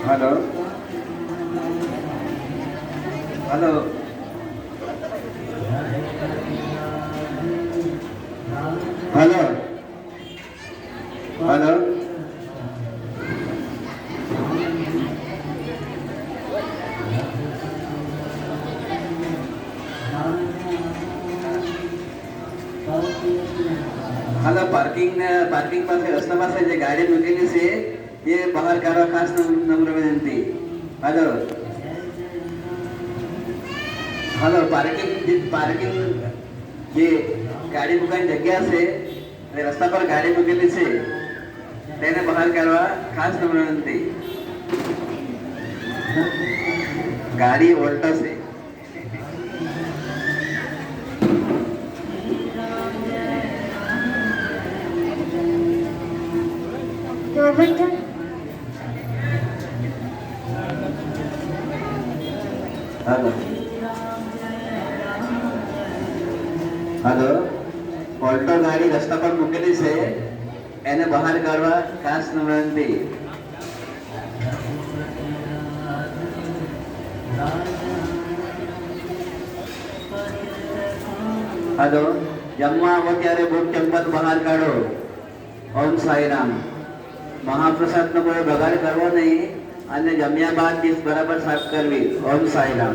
Hello hello hello hello hello parking પાસે રસ્તા પાસે જે ગાડી મૂકેલી છે એ બહાર કાઢવા ખાસ નમ્ર વિનંતી. हेलो हेलो પાર્કિંગ જે ગાડી મૂકવાની જગ્યા છે એ રસ્તા પર ગાડી મૂકેલી છે તેને બહાર કાઢવા ખાસ નમ્ર વિનંતી. ગાડી ઓલ્ટો છે. हेलो हेलो ઓલ્ટો ગાડી રસ્તા પર મૂકેલી છે એને બહાર કાઢવા ખાસ વિનંતી. हेलो જમવા આવો ત્યારે બુક ચંપલ બહાર કાઢો. ઓમ સાઈરામ. મહાપ્રસાદનો કોઈ બગાડ કરવો નહીં અને જમ્યા બાદ ડીશ બરાબર સાફ કરવી. ઓમ સાઈરામ.